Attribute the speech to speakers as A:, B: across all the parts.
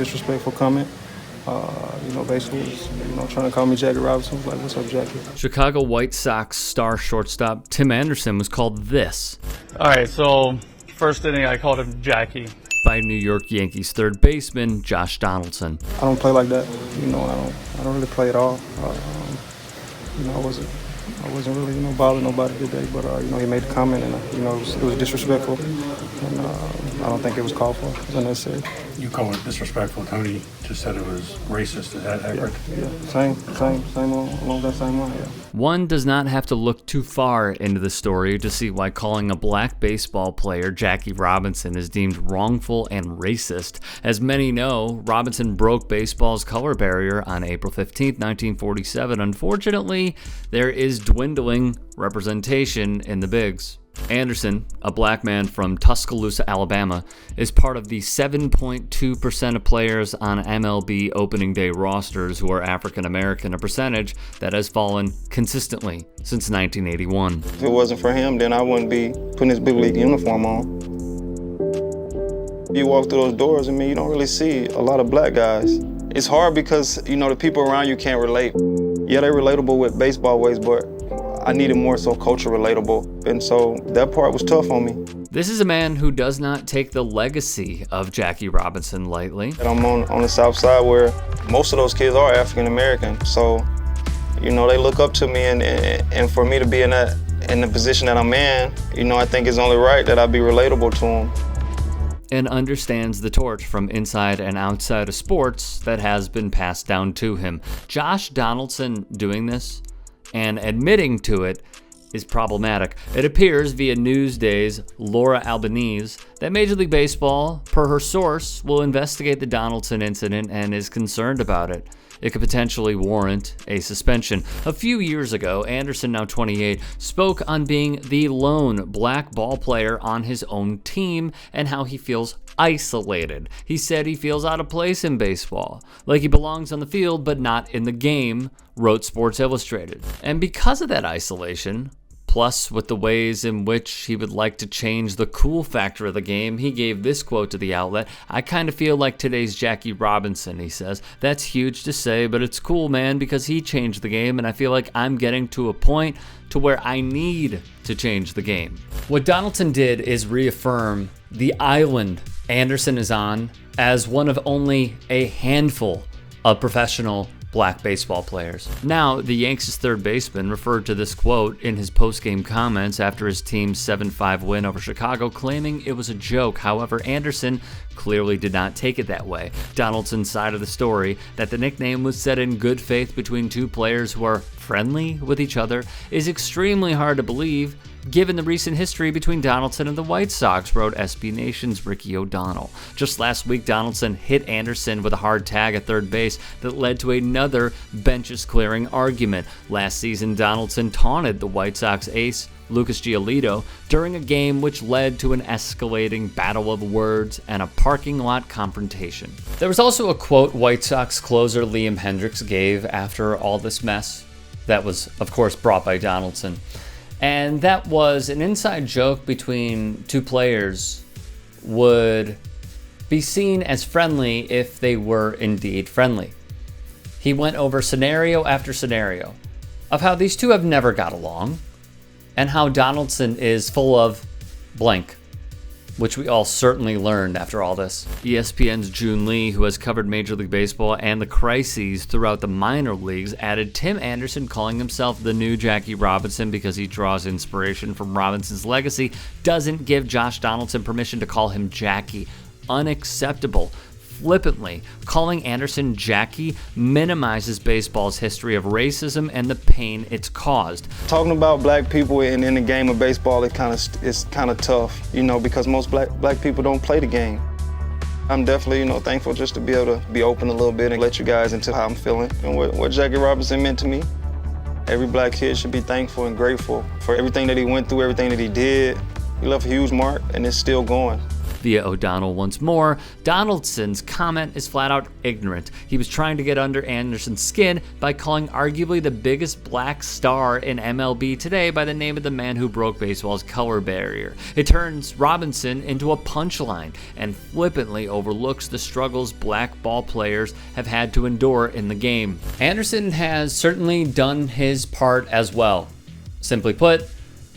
A: disrespectful comment. Basically, trying to call me Jackie Robinson. I was like, what's up, Jackie?
B: Chicago White Sox star shortstop Tim Anderson was called this.
C: All right, so first inning I called him Jackie.
B: By New York Yankees third baseman Josh Donaldson.
A: I don't play like that. I don't really play at all. I wasn't really, bothering nobody today, but, he made the comment and, it was disrespectful. And I don't think it was called for. It was unnecessary.
D: You call it disrespectful. Tony just said it was racist. Is that accurate?
A: Yeah. Same along that same line, yeah.
B: One does not have to look too far into the story to see why calling a black baseball player Jackie Robinson is deemed wrongful and racist. As many know, Robinson broke baseball's color barrier on April 15, 1947. Unfortunately, there is dwindling representation in the bigs. Anderson, a black man from Tuscaloosa, Alabama, is part of the 7.2% of players on MLB opening day rosters who are African American, a percentage that has fallen consistently since 1981.
A: If it wasn't for him, then I wouldn't be putting his big league uniform on. You walk through those doors, you don't really see a lot of black guys. It's hard because, the people around you can't relate. Yeah, they're relatable with baseball ways, but I needed more so culture relatable, and so that part was tough on me.
B: This is a man who does not take the legacy of Jackie Robinson lightly.
A: And I'm on the south side where most of those kids are African American, so they look up to me, and for me to be in the position that I'm in, I think it's only right that I be relatable to them.
B: And understands the torch from inside and outside of sports that has been passed down to him. Josh Donaldson doing this and admitting to it is problematic. It appears via Newsday's Laura Albanese that Major League Baseball, per her source, will investigate the Donaldson incident and is concerned about it. It could potentially warrant a suspension. A few years ago, Anderson, now 28, spoke on being the lone black ball player on his own team and how he feels isolated. He said he feels out of place in baseball, like he belongs on the field but not in the game, wrote Sports Illustrated. And because of that isolation, plus with the ways in which he would like to change the cool factor of the game, he gave this quote to the outlet. "I kind of feel like today's Jackie Robinson," he says. "That's huge to say, but it's cool, man, because he changed the game, and I feel like I'm getting to a point to where I need to change the game." What Donaldson did is reaffirm the island Anderson is on as one of only a handful of professional black baseball players. Now, the Yankees' third baseman referred to this quote in his post-game comments after his team's 7-5 win over Chicago, claiming it was a joke. However, Anderson clearly did not take it that way. Donaldson's side of the story, that the nickname was set in good faith between two players who are friendly with each other, is extremely hard to believe, given the recent history between Donaldson and the White Sox, wrote SB Nation's Ricky O'Donnell. Just last week, Donaldson hit Anderson with a hard tag at third base that led to another benches-clearing argument. Last season, Donaldson taunted the White Sox ace, Lucas Giolito, during a game which led to an escalating battle of words and a parking lot confrontation. There was also a quote White Sox closer Liam Hendriks gave after all this mess that was, of course, brought by Donaldson. And that was an inside joke between two players would be seen as friendly if they were indeed friendly. He went over scenario after scenario of how these two have never got along and how Donaldson is full of blank, which we all certainly learned after all this. ESPN's June Lee, who has covered Major League Baseball and the crises throughout the minor leagues, added Tim Anderson calling himself the new Jackie Robinson because he draws inspiration from Robinson's legacy doesn't give Josh Donaldson permission to call him Jackie. Unacceptable. Flippantly, calling Anderson Jackie minimizes baseball's history of racism and the pain it's caused.
A: Talking about black people in the game of baseball, it's kind of tough, because most black people don't play the game. I'm definitely, thankful just to be able to be open a little bit and let you guys into how I'm feeling and what Jackie Robinson meant to me. Every black kid should be thankful and grateful for everything that he went through, everything that he did. He left a huge mark, and it's still going.
B: Via O'Donnell once more, Donaldson's comment is flat out ignorant. He was trying to get under Anderson's skin by calling arguably the biggest black star in MLB today by the name of the man who broke baseball's color barrier. It turns Robinson into a punchline and flippantly overlooks the struggles black ball players have had to endure in the game. Anderson has certainly done his part as well. Simply put,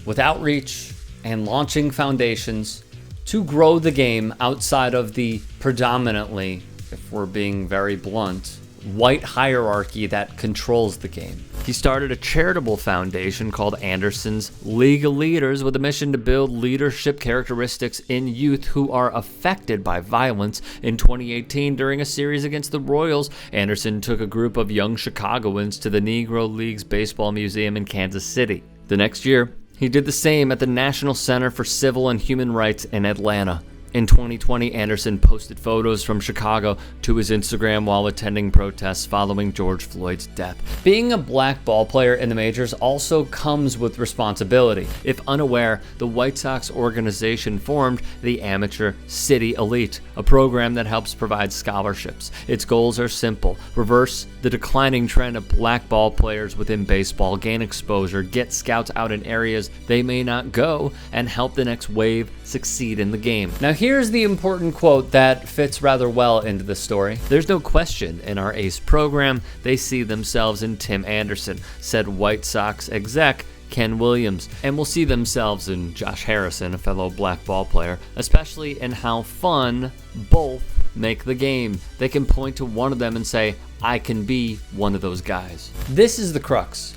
B: with outreach and launching foundations to grow the game outside of the predominantly, if we're being very blunt, white hierarchy that controls the game. He started a charitable foundation called Anderson's League of Leaders with a mission to build leadership characteristics in youth who are affected by violence. In 2018, during a series against the Royals, Anderson took a group of young Chicagoans to the Negro Leagues Baseball Museum in Kansas City. The next year, he did the same at the National Center for Civil and Human Rights in Atlanta. In 2020, Anderson posted photos from Chicago to his Instagram while attending protests following George Floyd's death. Being a black ball player in the majors also comes with responsibility. If unaware, the White Sox organization formed the Amateur City Elite, a program that helps provide scholarships. Its goals are simple: reverse the declining trend of black ball players within baseball, gain exposure, get scouts out in areas they may not go, and help the next wave succeed in the game. Now, here's the important quote that fits rather well into the story. "There's no question in our ACE program they see themselves in Tim Anderson," said White Sox exec Ken Williams, "and will see themselves in Josh Harrison, a fellow black ball player, especially in how fun both make the game. They can point to one of them and say, I can be one of those guys." This is the crux.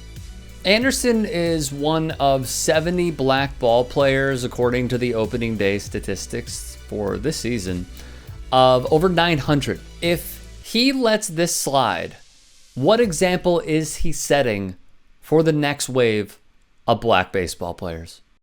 B: Anderson is one of 70 black ball players, according to the opening day statistics for this season, of over 900. If he lets this slide, what example is he setting for the next wave of black baseball players?